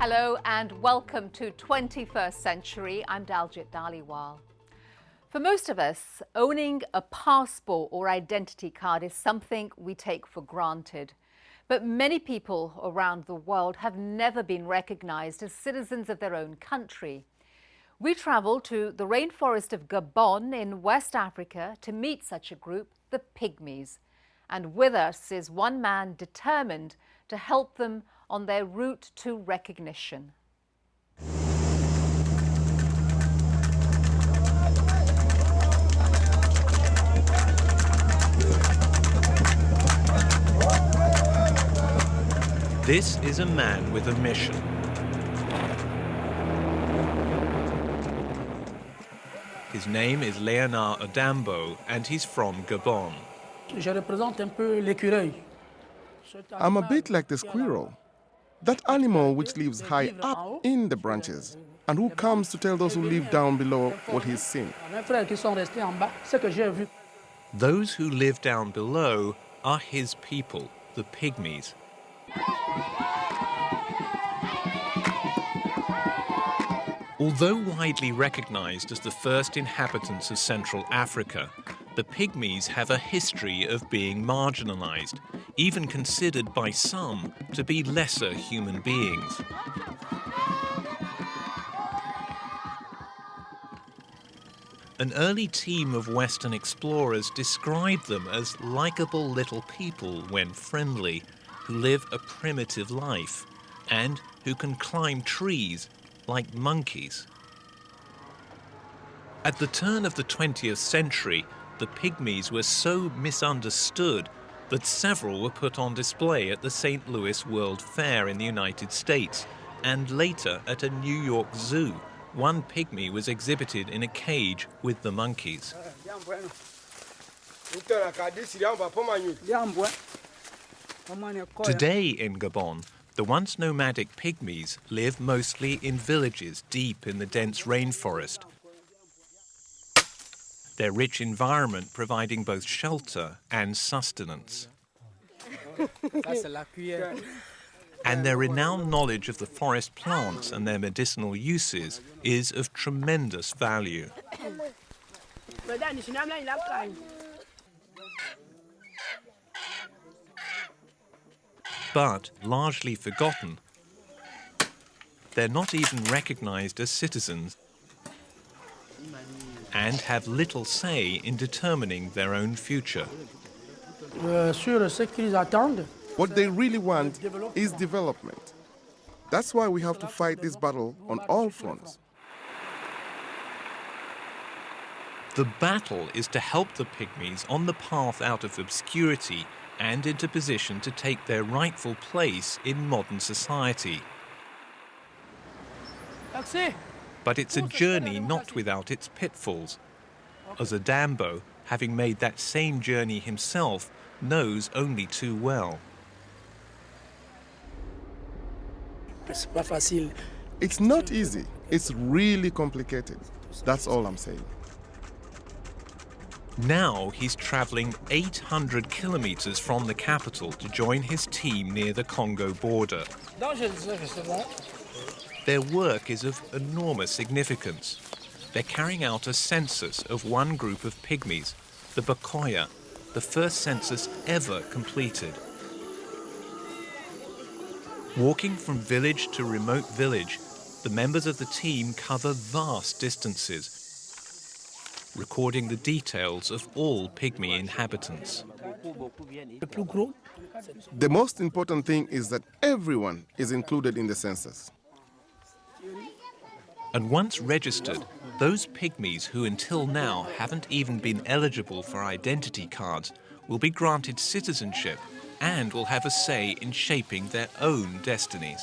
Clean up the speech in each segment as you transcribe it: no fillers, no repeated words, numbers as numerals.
Hello and welcome to 21st Century. I'm Daljit Dhaliwal. For most of us, owning a passport or identity card is something we take for granted. But many people around the world have never been recognized as citizens of their own country. We traveled to the rainforest of Gabon in West Africa to meet such a group, the Pygmies. And with us is one man determined to help them on their route to recognition. This is a man with a mission. His name is Léonard Adambo and he's from Gabon. I'm a bit like the squirrel, that animal which lives high up in the branches and who comes to tell those who live down below what he's seen. Those who live down below are his people, the Pygmies. Although widely recognized as the first inhabitants of Central Africa, the Pygmies have a history of being marginalized, even considered by some to be lesser human beings. An early team of Western explorers described them as likable little people when friendly, who live a primitive life and who can climb trees like monkeys. At the turn of the 20th century, the Pygmies were so misunderstood that several were put on display at the St. Louis World Fair in the United States and later at a New York zoo. One pygmy was exhibited in a cage with the monkeys. Today in Gabon, the once nomadic pygmies live mostly in villages deep in the dense rainforest, their rich environment providing both shelter and sustenance. And their renowned knowledge of the forest plants and their medicinal uses is of tremendous value. But largely forgotten, they're not even recognized as citizens and have little say in determining their own future. What they really want is development. That's why we have to fight this battle on all fronts. The battle is to help the Pygmies on the path out of obscurity and into position to take their rightful place in modern society. But it's a journey not without its pitfalls, as Adambo, having made that same journey himself, knows only too well. It's not easy. It's really complicated. That's all I'm saying. Now he's traveling 800 kilometers from the capital to join his team near the Congo border. Their work is of enormous significance. They're carrying out a census of one group of pygmies, the Bakoya, the first census ever completed. Walking from village to remote village, the members of the team cover vast distances, recording the details of all pygmy inhabitants. The most important thing is that everyone is included in the census. And once registered, those pygmies who until now haven't even been eligible for identity cards will be granted citizenship and will have a say in shaping their own destinies.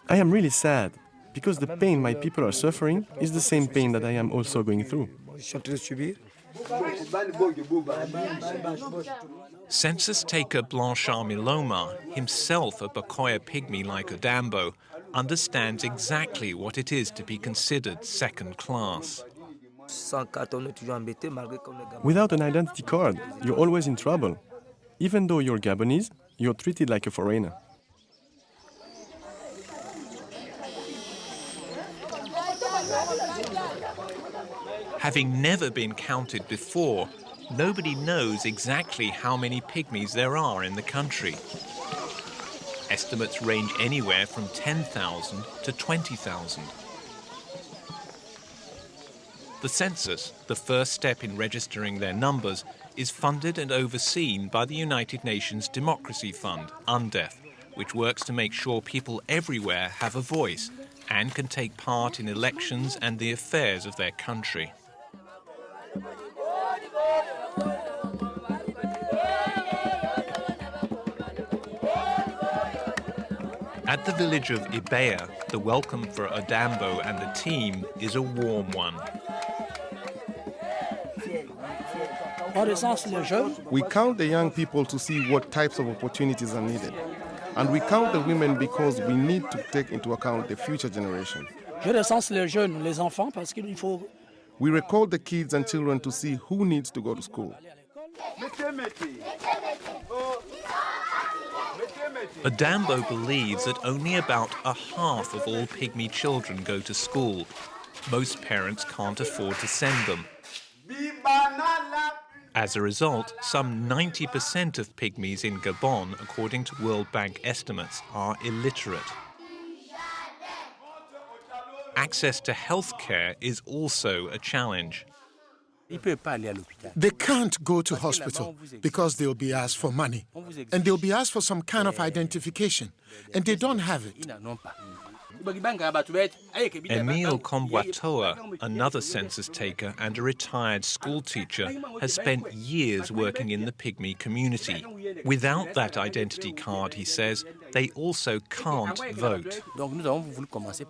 I am really sad, because the pain my people are suffering is the same pain that I am also going through. Census taker Blanchard Miloma, himself a Bakoya pygmy like Adambo, understands exactly what it is to be considered second class. Without an identity card, you're always in trouble. Even though you're Gabonese, you're treated like a foreigner. Having never been counted before, nobody knows exactly how many pygmies there are in the country. Estimates range anywhere from 10,000 to 20,000. The census, the first step in registering their numbers, is funded and overseen by the United Nations Democracy Fund, UNDEF, which works to make sure people everywhere have a voice and can take part in elections and the affairs of their country. At the village of Ibea, the welcome for Adambo and the team is a warm one. We count the young people to see what types of opportunities are needed. And we count the women because we need to take into account the future generation. We record the kids and children to see who needs to go to school. Adambo believes that only about a half of all pygmy children go to school. Most parents can't afford to send them. As a result, some 90% of pygmies in Gabon, according to World Bank estimates, are illiterate. Access to health care is also a challenge. They can't go to hospital because they'll be asked for money, and they'll be asked for some kind of identification, and they don't have it. Emile Kombwatoa, another census taker and a retired school teacher, has spent years working in the pygmy community. Without that identity card, he says, they also can't vote.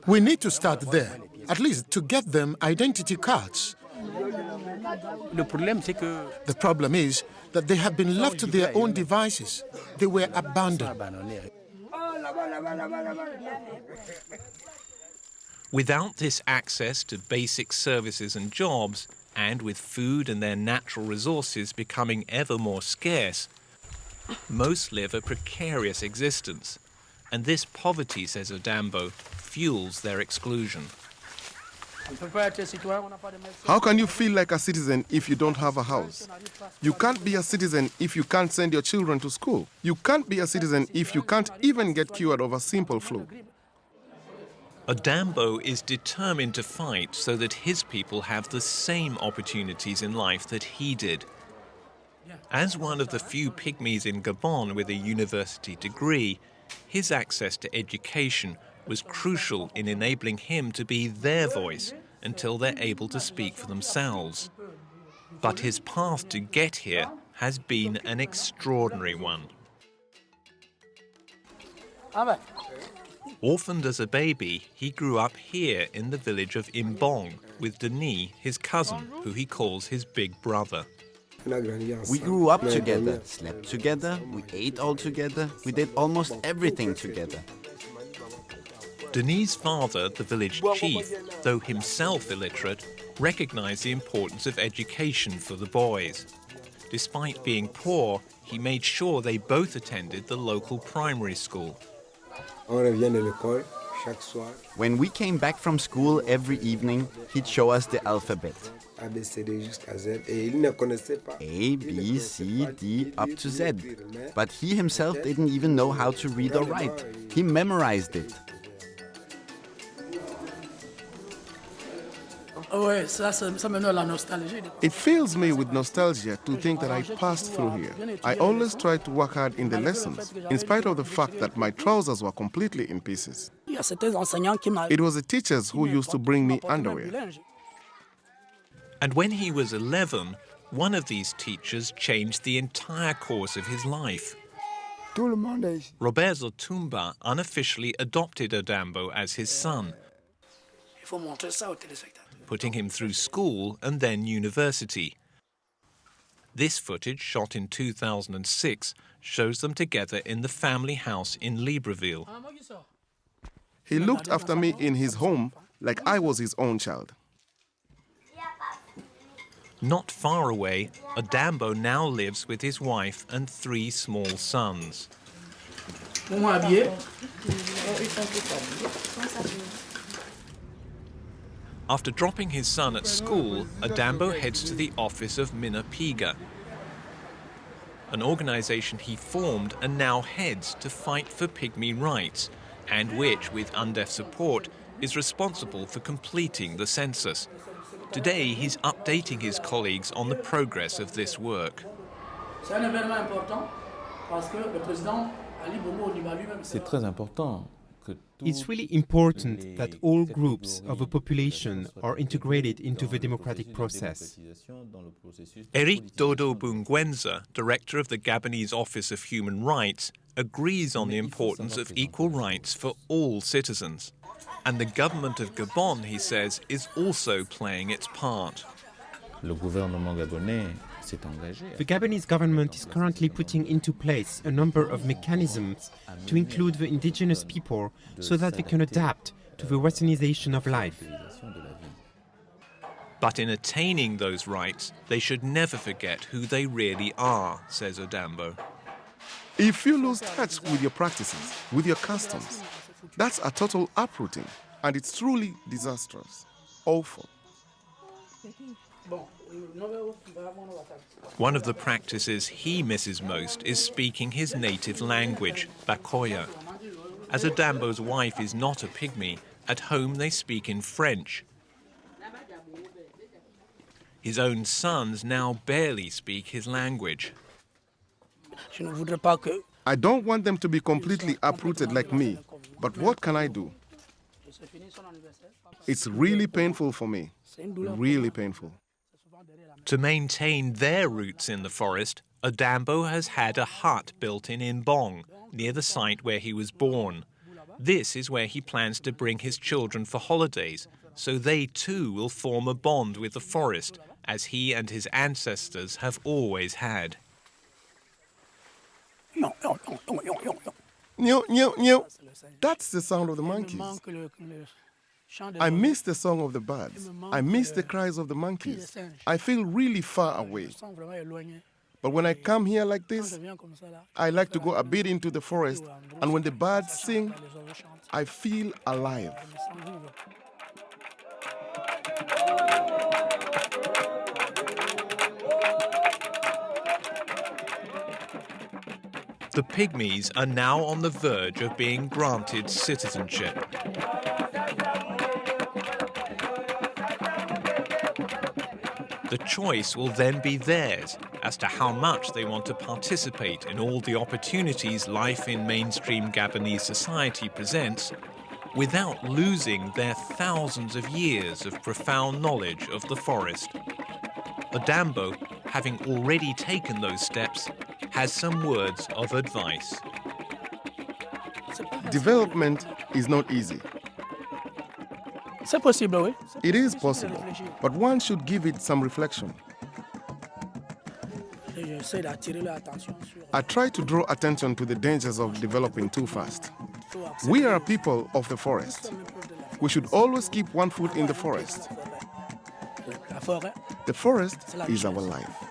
We need to start there, at least to get them identity cards. The problem is that they have been left to their own devices. They were abandoned. Without this access to basic services and jobs, and with food and their natural resources becoming ever more scarce, most live a precarious existence. And this poverty, says Adambo, fuels their exclusion. How can you feel like a citizen if you don't have a house? You can't be a citizen if you can't send your children to school. You can't be a citizen if you can't even get cured of a simple flu. Adambo is determined to fight so that his people have the same opportunities in life that he did. As one of the few pygmies in Gabon with a university degree, his access to education was crucial in enabling him to be their voice until they're able to speak for themselves. But his path to get here has been an extraordinary one. Orphaned as a baby, he grew up here in the village of Imbong with Denis, his cousin, who he calls his big brother. We grew up together, slept together, we ate all together, we did almost everything together. Denis' father, the village chief, though himself illiterate, recognized the importance of education for the boys. Despite being poor, he made sure they both attended the local primary school. When we came back from school every evening, he'd show us the alphabet. A, B, C, D, up to Z. But he himself didn't even know how to read or write. He memorized it. It fills me with nostalgia to think that I passed through here. I always tried to work hard in the lessons, in spite of the fact that my trousers were completely in pieces. It was the teachers who used to bring me underwear. And when he was 11, one of these teachers changed the entire course of his life. Robert Zotumba unofficially adopted Adambo as his son, putting him through school and then university. This footage, shot in 2006, shows them together in the family house in Libreville. He looked after me in his home like I was his own child. Not far away, Adambo now lives with his wife and 3 small sons. After dropping his son at school, Adambo heads to the office of Minapiga, an organization he formed and now heads to fight for pygmy rights, and which, with UNDEF support, is responsible for completing the census. Today, he's updating his colleagues on the progress of this work. It's really important that all groups of a population are integrated into the democratic process. Eric Dodo Bungwenza, director of the Gabonese Office of Human Rights, agrees on the importance of equal rights for all citizens. And the government of Gabon, he says, is also playing its part. The Gabonese government is currently putting into place a number of mechanisms to include the indigenous people so that they can adapt to the westernization of life. But in attaining those rights, they should never forget who they really are, says Adambo. If you lose touch with your practices, with your customs, that's a total uprooting, and it's truly disastrous, awful. One of the practices he misses most is speaking his native language, Bakoya. As Adambo's wife is not a pygmy, at home they speak in French. His own sons now barely speak his language. I don't want them to be completely uprooted like me, but what can I do? It's really painful for me, really painful. To maintain their roots in the forest, Adambo has had a hut built in Imbong, near the site where he was born. This is where he plans to bring his children for holidays, so they too will form a bond with the forest, as he and his ancestors have always had. That's the sound of the monkeys. I miss the song of the birds. I miss the cries of the monkeys. I feel really far away. But when I come here like this, I like to go a bit into the forest, and when the birds sing, I feel alive. The pygmies are now on the verge of being granted citizenship. The choice will then be theirs as to how much they want to participate in all the opportunities life in mainstream Gabonese society presents, without losing their thousands of years of profound knowledge of the forest. Adambo, having already taken those steps, has some words of advice. Development is not easy. It is possible, but one should give it some reflection. I try to draw attention to the dangers of developing too fast. We are people of the forest. We should always keep one foot in the forest. The forest is our life.